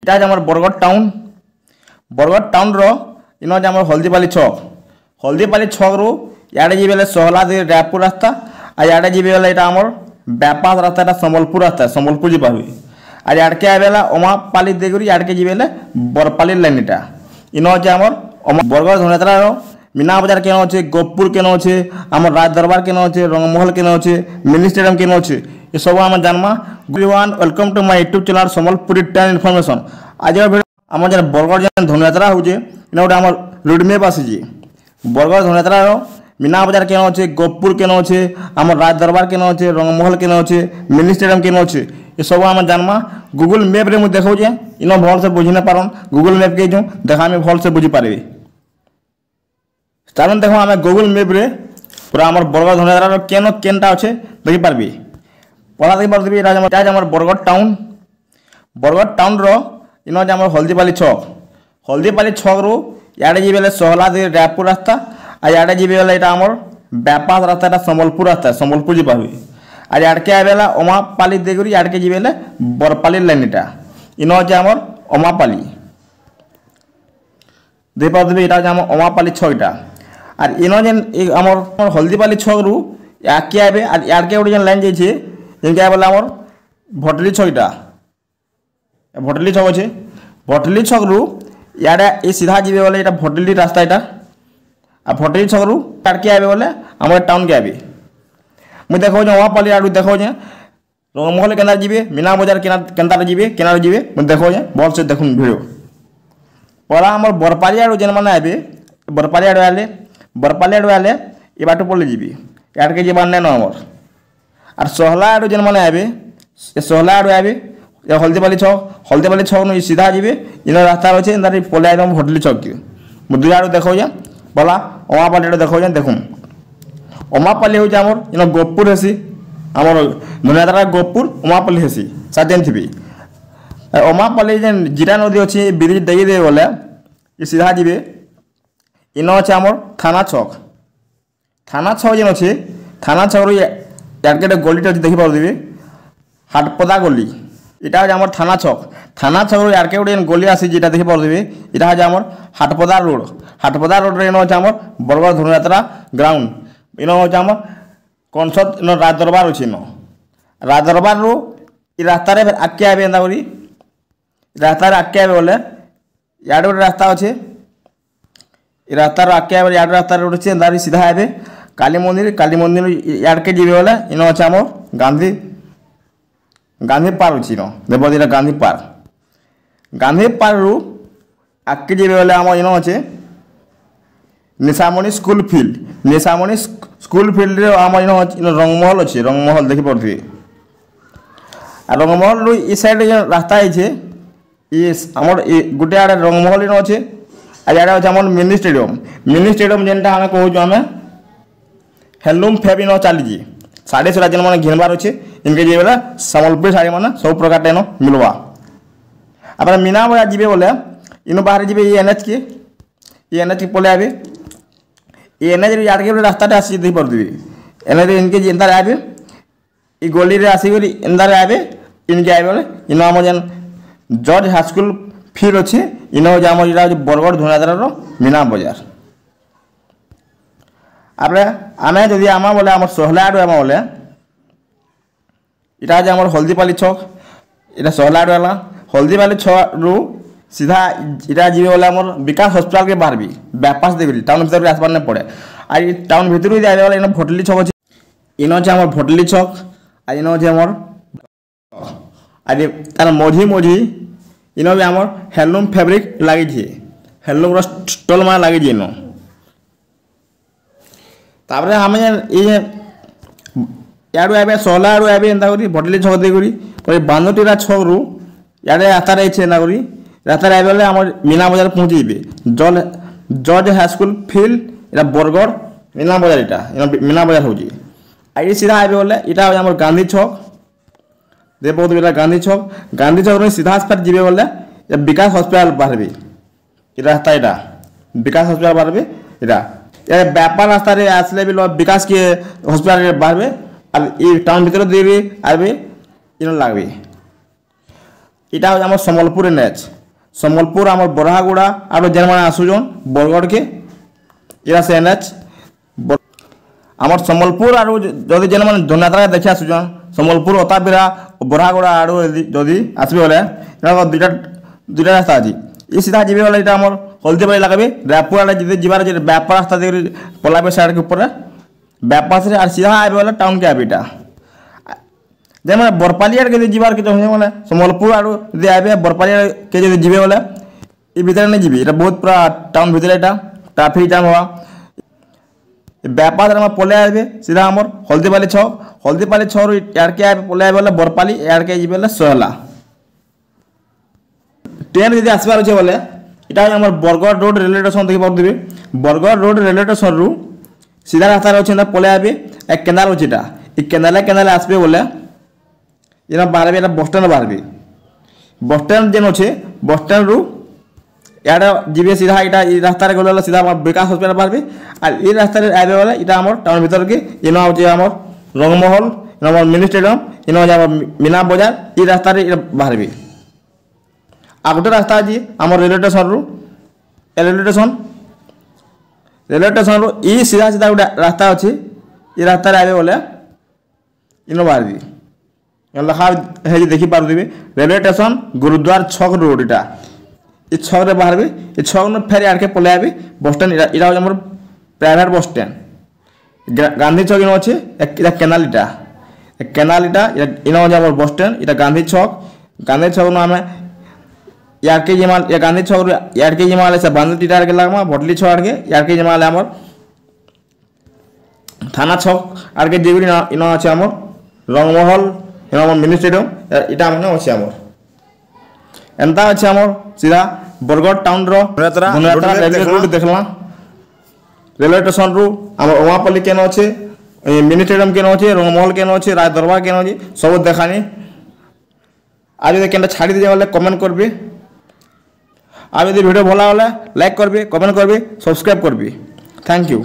এটা হচ্ছে আমার বরগড় টাউন ইন হচ্ছে আমার হলদিপালি ছক রু ইয়াড়ে যাবে বেলে সহলা দিয়ে রায়পুর রাস্তা আর ইয়াড়ে যাবে বেলে এটা আমার ব্যাপাস রাস্তা, এটা সম্বলপুর যা পাবি। আর ইয়াড়কে আইবেলা ওমাপালি দিয়ে করি ইয়াড়কে যাবে বেলে বরপালির লাইন, এটা ইন হচ্ছে আমার বরগড় ধনেত্রার मीना बजार केन अच्छे, गोपुर केन अच्छे, आम राज दरबार केन अच्छे, रंगमहल केन अच्छे, मिनी स्टेडियम केन अच्छे, ये सब आम जानमा। Everyone welcome to my YouTube channel Sambalpuri time information. आज आम जन बरगढ़ जन धनुयात्रा होचे इन गोटे आम रोड मैप आसी। बरगढ़ धनुयात्रा मीना बजार केन अच्छे, गोपुर केन अच्छे, आम राज दरबार केन अच्छे, रंगमहल केन अच्छे, मिनी स्टेडियम केन अच्छे, ये सब आम जानमा। गूगल मैप रे मुझे देखा इन भल से बुझी ना पारन, गूगल मैप के देखा भल से बुझी पारे। चलन देखो आम गूगल मैप रे पूरा आम बरगढ़ धनुयात्रा केन केनटा अच्छे देखी पार्बी। पढ़ा देखी पार्बी आम बरगढ़ टाउन इन हूँ आम हल्दीपाली छक रु याड़े जी बेले सहला दे रायपुर रास्ता और याड़े जी बेले এটা आम ব্যাপাস रास्ता, এটা সম্বলপুর যা পাবি। আর ইয়াড়কে আইবেলা ওমাপালি দিয়ে করি ইয়াড়কে जी बेले বরপালির লাইন, এটা ইন হচ্ছে আমার ওমাপালি দেখি পাবি। এটা হচ্ছে আমার ওমাপালি ছক। এটা আর ইন যেন আমার হলদিপালি ছক রু ইয়াকে আইবে আর ইয়াড়কে গোটে যেন লাইন যাইছে যেমনি আইবেলা আমার ভটলি ছক। এটা ভটলি ছক আছে, ভটলি ছক রু ইয়াড়ে এই सीधा जीवे बोले এটা ভটলি রাস্তা। এটা আর ভটলি ছক রু ইয়াড়কে আইবে बोले আমার টাউন কে আইবে। मुझे देखो ओमापाली आड़ू देखो रंगमहल केनार जीवे, मीना बजार केनार जीवे मुझे देखो भल से देखुन भिडियो। पड़ा आम बरपाली आड़ू जेन मैंने आए बरपाली आड़ू आए ये बाट पड़े जी याड़के जीवार नाइन आमर। और सहला आड़ू जेन मैंने आए सहला आड़ू आए हल्दीपाली छक नु सीधा जीवे इन रास्ता अच्छे पले एकदम भटली छक के मुझे दुई आड़ू देखो बोला ओमापाली आड़ू देखो देखुन। ओमापाली हूँ आमर इन गोपुर हेसी आम धनुयात्रा गोपुर ओमापाली हेसी सात थी। ओमापाली जेन जीरा नदी अच्छी ब्रिज दे गले ये सीधा जीवे इन अच्छे आम थाना छक जेन अच्छे थाना छक रू याड़के गलिटे अच्छे देखी पारे हाटपदा गली। এটা হচ্ছে আমার থানা ছক রোড याड़के गोटे गली आसी যেটা দেখি পারবে এটা হচ্ছে আমার হাটপদা রোড রে হচ্ছে আমার বরগড় ধনুযাত্রা গ্রাউন্ড ইন হচ্ছে আমার কনসদ ইন রাজ দরবার আছে। ইন রাজ দরবার রু এই রাস্তারে আগে আইবে এন্তা করি রাস্তারে আগে আইবে বলে ইয়াড়ে গোটে রাস্তা আছে এই রাস্তার আগে আইবে ইয়াড়ে রাস্তার রোড আছে এন্তা সিধা আইবে কালী মন্দির ইয়াড়কে যাবে বলে ইন হচ্ছে আমার गांधी पार्क अच्छी देख गांधी पार्क रु आगे जी बोले आम इन अच्छे निशामणि स्कूल फील्ड आम इन रंगमहल अच्छे रंगमहल देखी पारे। रंगमहल रु इ साइड रास्ता है आम गोटे आड़े रंगमहल इन अच्छे और इे अच्छे आम मिनी स्टेडियम जेनटा आम कहूँ आम हैंडलूम फैब इन चली साड़ी सुरा जेन मैंने घिनबार अच्छे इनके जी बोले सम्बलपुरी शाड़ी मैंने सब प्रकार टेन मिलवा। आप मीना बजार जी बोले इन बाहर जी एनएच के पले आए एनएच याड़के रास्ता आसी देख पारे एनएच इनके इंदार आए ये गली आसिक इंदार आए इनके आए बोले इन आम जेन जज हाईस्कूल फील्ड अच्छे इन हूँ आम बरगढ़ धनुयात्रा मीना बजार। आप आम जदि आम बोले आम सहला आड़ू आम बोले এটা হচ্ছে আমার হলদিপালি ছক এটা सहला आड़ू आला हल्दीपाली छक रु सीधा এটা जीवे बोले आम विकास हस्पिटाल के बाहर भी बैपास देवी टाउन भर आसबार नहीं पड़े। और टाउन भर भी आए इन भटली छक अच्छे इन हे आम भटली छक और इन हे आम और तार मझी इन भी आम हैंडलूम फैब्रिक लगी हैंडलूम स्टल मान लगी इन तापर आम याड़ू आए सहला आड़ू आए एंता करी भटली छक दे करी बांधटीरा छक रु याड़े रास्ता रही एंता करी रास्ता आए बोले आम मीना बजार पहुँचे जज हाईस्कूल फील्ड इटा बरगढ़ मीना बजार इटा मीना बजार हो सीधा आए बोले इटा आम गांधी छक दे बहुत गांधी छक सीधा आसपास जी बोले विकास हस्पिटाल बाहर रास्ता इटा विकास हस्पिटाल बाहर इटा व्यापार रास्ता आसले भी विकास के हस्पिटाल बाहर और ये टाउन भर देवी आए इन लगे इटा सम्बलपुर एनएच ସମ୍ବଲପୁର ଆମର ବରହାଗୁଡ଼ା ଆଉ ଯେନ୍ମାନେ ଆସୁଛନ୍ ବରଗଡ଼କେ ଏଇଟା ସେ NH ଆମର ସମ୍ବଲପୁର ଆରୁ ଯଦି ଯେନ୍ମାନେ ଧନଯାତ୍ରା ଦେଖି ଆସୁଛନ୍ ସମ୍ବଲପୁର ଅତାବିରା ବରହାଗୁଡ଼ା ଆଡ଼ୁ ଯଦି ଆସିବେ ବୋଲେ ଏଇଟା ଦୁଇଟା ରାସ୍ତା ଅଛି ଇ ସିଧା ଯିବେ ବୋଲେ ଏଇଟା ଆମର ହଳଦିବାଲି ଲାଗବେ ରାୟପୁର ଆଡ଼େ ଯଦି ଯିବାର ଅଛି ବ୍ୟାପାର ରାସ୍ତା ଦେଇକରି ପଲାବେ ସାଇଡ଼୍ ଉପରେ ବ୍ୟାପାସରେ আর সিধা আইবে বলে টাউনকে আইবে এটা যেমন বরপালি আড়কে যদি যাবার কিছু হয়ে মানে সম্বলপুর আড়ু যদি আইবে বরপালি আড়কে যদি যাবে বলে এই ভিতরে নেই যাবি এটা বহুত পুরা টাউন ভিতরে এটা ট্রাফিক জ্যাম হওয়া ব্যাপার আমার পলে আসবে সিধা আমার হলদিপালি ছক এয়ারকে আইবে পলে আইবে বলে বরপালি এয়ারকে যাবে বলে সোহলা ট্রেন যদি আসবার আছে বলে এটা আমার বরগড় রোড রেলওয়ে স্টেশন থেকে পারবে বরগড় রোড রেলওয়ে স্টেশন রু सीधा रास्ता अच्छे पलि आबे एक केनाल अच्छे केनाल आसबे बोले ये बाहर ये बस स्टैंड बाहर बस स्टैंड जेन अच्छे बस स्टैंड रु यार जीवे सीधा यहाँ रास्ता गले सीधा विकास हॉस्पिटल बाहर और ये रास्ता आबे बोले यहाँ टाउन भीतर के इन आम रंगमहल इन मिनी स्टेडियम इन मीना बजार ये रास्ता बाहर आ गोटे रास्ता अच्छी आम रेलवे स्टेशन रु रेलवे स्टेशन रु ई सीधा गोटे रास्ता अच्छी ये रास्ता आए बोले इन बाहर लिखा है देखिपारे रेलवे स्टेशन गुरुद्वार छक रोड इटा ये छक बाहर ये छक फेर यार के पलि आबे बस स्टैंड यहाँ हूँ प्राइवेट बस स्टैंड गांधी छक इन अच्छे केनाल इटा इन हूँ बस स्टैंड इटा गांधी छक आम यार के जमाल या गांधी छक यार के जमाल से बांधल टीटा के लगमा भटली छक आड़ के यार के जमाल आम थाना छक आड़ के जीवी इन अच्छे आम रंगमहल इन मिनी स्टेडियम इटा मैंने अच्छे आम एंता अच्छे आम सीधा बरगढ़ टाउन रोड देखला रेलवे स्टेशन रु आम ओमापल्ली केन अच्छे मिनी स्टेडियम केन अच्छे रंगमहल केन अच्छे राज दरबार केन अच्छे सब देखानी आज जो क्या छाड़ी दीजिए बोले कमेंट करबी আর যদি ভিডিও ভালো হলে লাইক করবি কমেন্ট করবি সাবস্ক্রাইব করবি থ্যাংক ইউ।